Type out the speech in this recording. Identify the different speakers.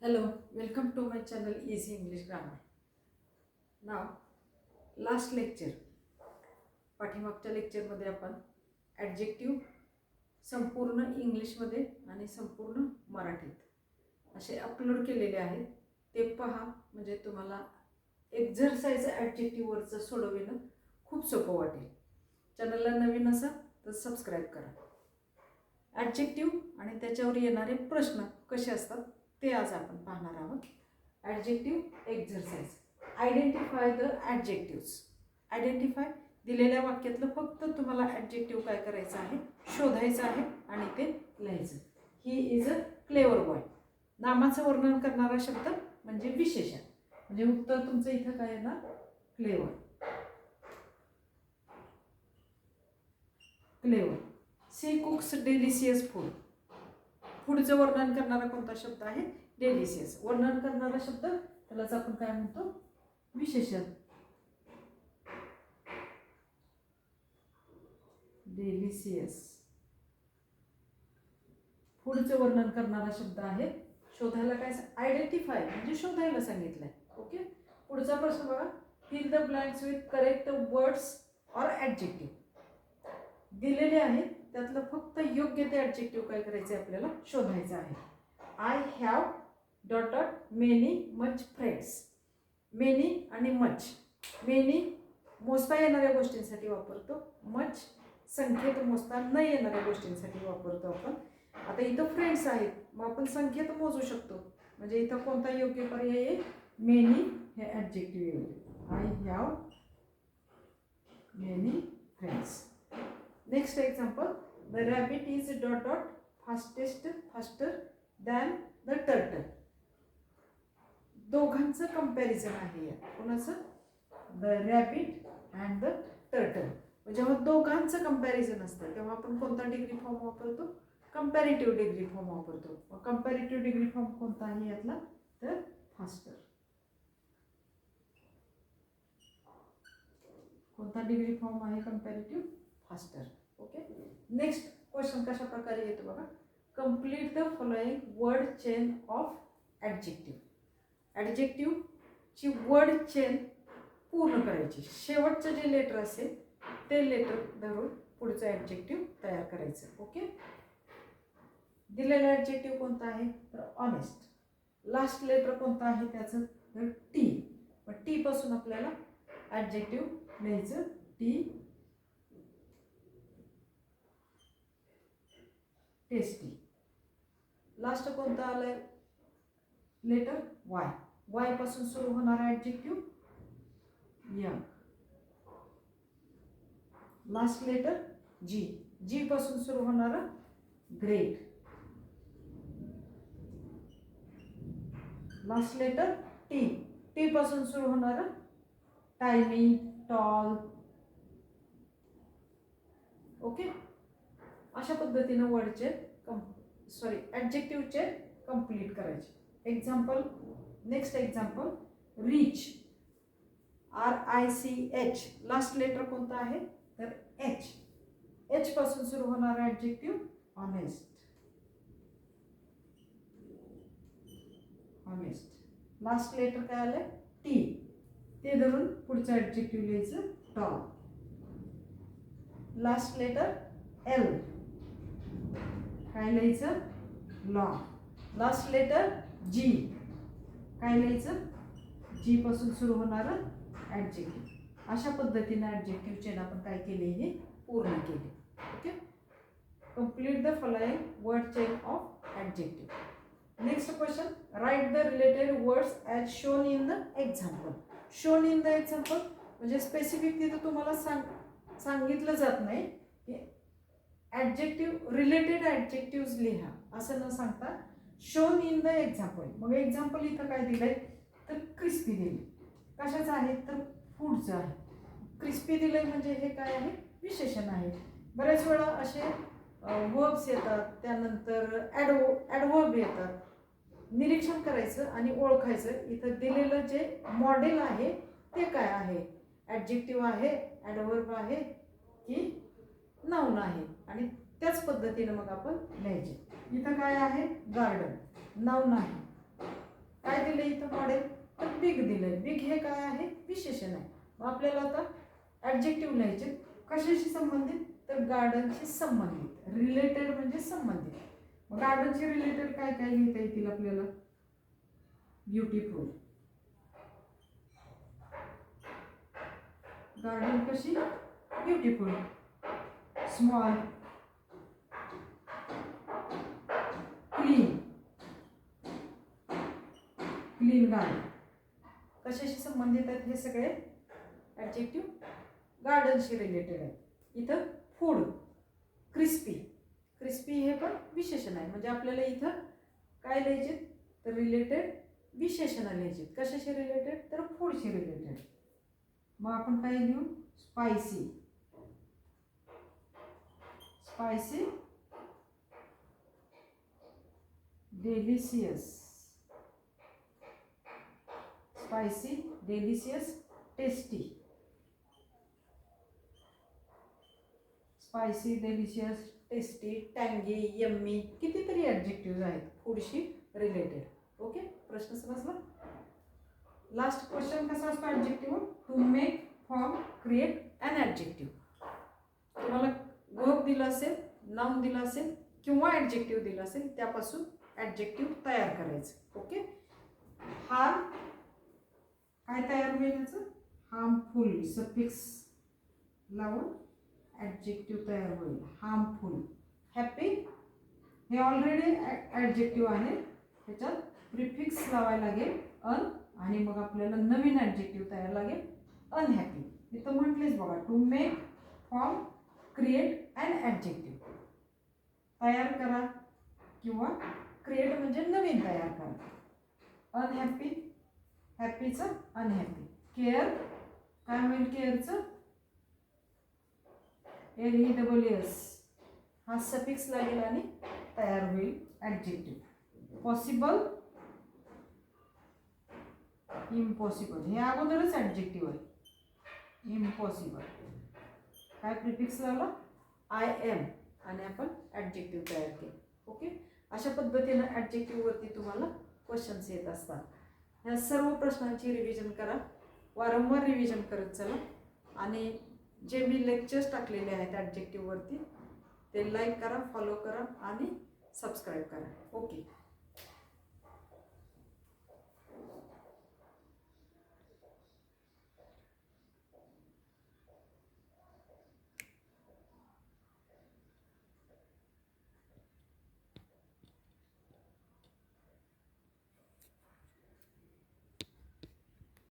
Speaker 1: Hello, welcome to my channel Easy English Grammar. Now, last lecture, पाठीमागच्या लेक्चरमध्ये आपण adjective संपूर्ण इंग्लिशमध्ये आणि संपूर्ण मराठीत असे अपलोड केलेले आहेत. ते पहा, म्हणजे तुम्हाला एक्झरसाइज ॲडजेक्टिव्हवरचं सोडविणं खूप सोपं वाटेल. चॅनलला नवीन असाल तर सबस्क्राईब करा. ॲडजेक्टिव्ह आणि त्याच्यावर येणारे प्रश्न कसे असतात ते आज आपण पाहणार आहोत. Adjective exercise. Identify the adjectives. Identify दिलेल्या वाक्यातलं फक्त तुम्हाला ॲडजेक्टिव्ह काय करायचं आहे, शोधायचं आहे आणि ते लिहायचं. He is a clever boy. नामाचं वर्णन करणारा शब्द म्हणजे विशेषण. म्हणजे उत्तर तुमचं इथं काय येणार, clever. Clever. She cooks delicious food. फूडचं वर्णन करणारा कोणता शब्द आहे, डेलिशियस. वर्णन करणारा शब्द त्यालाच आपण काय म्हणतो, विशेषण. डेलिशियस. फूडचं वर्णन करणारा शब्द आहे. शोधायला काय, आयडेंटिफाय म्हणजे शोधायला सांगितलंय. ओके. पुढचा प्रश्न बघा. Fill the blanks with correct words or adjective. दिलेले आहेत त्यातलं फक्त योग्य ते ॲडजेक्टिव्ह काय करायचे आपल्याला, शोधायचं आहे. I have dot dot many much friends. Many आणि मच. मेनी मोजता येणाऱ्या गोष्टींसाठी वापरतो. मच संख्येत मोजता न येणाऱ्या गोष्टींसाठी वापरतो आपण. आता इथं फ्रेंड्स आहेत, मग आपण संख्येत मोजू शकतो. म्हणजे इथं कोणता योग्य पर्याय आहे, मेनी हे ॲडजेक्टिव्ह येईल. I have many friends. Next example. The rabbit is dot dot faster than the turtle. दोघांचं कंपॅरिझन आहे. कोणाचं, the rabbit and the turtle. जेव्हा दोघांचं कंपॅरिझन असतं तेव्हा आपण कोणता डिग्री फॉर्म वापरतो, कंपॅरेटिव्ह डिग्री फॉर्म वापरतो. मग कंपॅरेटिव्ह डिग्री फॉर्म कोणता आहे यातला, तर फास्टर. कोणता डिग्री फॉर्म आहे comparative, faster. Okay. Next question कशा प्रकारे येतो बघा. Complete the following word chain of adjective. ॲडजेक्टिव्हची वर्ड चेन पूर्ण करायची. शेवटचं जे लेटर असेल ते लेटर धरून पुढचं ॲडजेक्टिव्ह तयार करायचं. ओके. दिलेला ॲडजेक्टिव्ह कोणता आहे, तर ऑनेस्ट. लास्ट लेटर कोणतं आहे त्याचं, तर टी. मग टी पासून आपल्याला ॲडजेक्टिव्ह लिहायचं. T, tasty. लास्ट कोणतं आलंय लेटर, वाय. वाय पासून सुरू होणारा adjective young. Last letter G. G पासून सुरू होणारा great. Last letter T. T पासून सुरू होणारा टायनी, टॉल. ओके. अशा पद्धतीनं वर्डचे ॲडजेक्टिव्हचे कंप्लीट करायचे. Example. Next example. Rich. RICH. Last letter कोणतं आहे, तर एच. एच पासून सुरू होणारा adjective honest. Honest. Last letter काय आलंय, टी. ते धरून पुढचं ॲडजेक्टिव्ह लिहायचं, टॉल. Last letter L. काय लिहायचं, लॉंग. लास्ट लेटर जी. काय लिहायचं, जी पासून सुरू होणारं ॲडजेक्टिव्ह. अशा पद्धतीने ॲडजेक्टिव्ह चेन आपण काय केले, हे पूर्ण केले. Okay. Complete the following word chain of adjective. Next question. Write the related words as shown in the example. Shown in the example म्हणजे स्पेसिफिक तिथं तुम्हाला सांगितलं जात नाही की ॲडजेक्टिव्ह रिलेटेड ॲडजेक्टिव्ह लिहा असं न सांगता शोन इन द एक्झाम्पल. मग एक्झाम्पल इथं काय दिलंय, तर क्रिस्पी दिली. कशाचं आहे, तर फूडचं आहे. क्रिस्पी दिलंय म्हणजे हे काय आहे, विशेषण आहे. बऱ्याच वेळा असे वर्ब्स येतात, त्यानंतर ॲडवर्ब येतात. निरीक्षण करायचं आणि ओळखायचं इथं दिलेलं जे मॉडेल आहे ते काय आहे, ॲडजेक्टिव्ह आहे, ॲडवर्ब आहे की नाउन आहे, आणि त्याच पद्धतीनं मग आपण लिहायचे. इथं काय आहे, गार्डन. नाउन आहे. काय दिलं इथं मॉडेल, तर बिग दिलंय. बिग हे काय आहे, विशेषण आहे. मग आपल्याला आता ॲडजेक्टिव्ह लिहायचे. कशाशी संबंधित, तर गार्डनशी संबंधित. रिलेटेड म्हणजे संबंधित. मग गार्डनशी रिलेटेड काय काय लिहिता येतील आपल्याला, ब्युटिफुल. गार्डन कशी, beautiful. Small, clean. Clean garden. कशाशी संबंधित आहेत हे सगळे ॲडजेक्टिव्ह, गार्डनशी रिलेटेड आहे. इथं फूड, क्रिस्पी. क्रिस्पी हे पण विशेषण आहे. म्हणजे आपल्याला इथं काय लिहायचे, तर रिलेटेड विशेषणं लिहायचे. कशाशी रिलेटेड, तर फूडशी रिलेटेड. मग आपण काय लिहू, spicy. Spicy, delicious. Spicy, delicious, tasty. Spicy, delicious, tasty, टँगी, यम्मी. कितीतरी ॲडजेक्टिव्ह आहेत फूडशी रिलेटेड. ओके, प्रश्न समजला. लास्ट क्वेश्चन कसा असतो adjective, to make, form, create an adjective. तुम्हाला वर्ब दिलं असेल, नाउन दिलं असेल किंवा ॲडजेक्टिव्ह दिलं असेल, त्यापासून ॲडजेक्टिव्ह तयार करायचं. ओके. हार्म, काय तयार होईल याचं, हार्मफुल. सफिक्स लावून ॲडजेक्टिव्ह तयार होईल, हार्मफुल. हॅपी, हे ऑलरेडी ॲडजेक्टिव्ह आहे, त्याच्यात प्रिफिक्स लावायला लागेल अन, आणि मग आपल्याला नवीन ॲडजेक्टिव्ह तयार लागेल, अनहॅपी. इथं म्हटलेच बघा, to make, form, create an adjective. तयार करा किंवा क्रिएट म्हणजे नवीन तयार करा. Unhappy, हॅपीचं unhappy. केअर, काय होईल केअरचं, LESS हा सफिक्स लागेल आणि तयार होईल ॲडजेक्टिव्ह. Possible, impossible. हे अगोदरच ॲडजेक्टिव्ह आहे, इम्पॉसिबल. काय प्रिफिक्स लावला, IM, आणि आपण ॲडजेक्टिव्ह तयार केलं. ओके. अशा पद्धतीनं ॲडजेक्टिव्हवरती तुम्हाला क्वेश्चन्स येत असतात. ह्या सर्व प्रश्नांची रिव्हिजन करा, वारंवार रिव्हिजन करत चला. आणि जे मी लेक्चर्स टाकलेले आहेत ॲडजेक्टिव्हवरती, ते लाईक करा, फॉलो करा आणि सबस्क्राईब करा. ओके.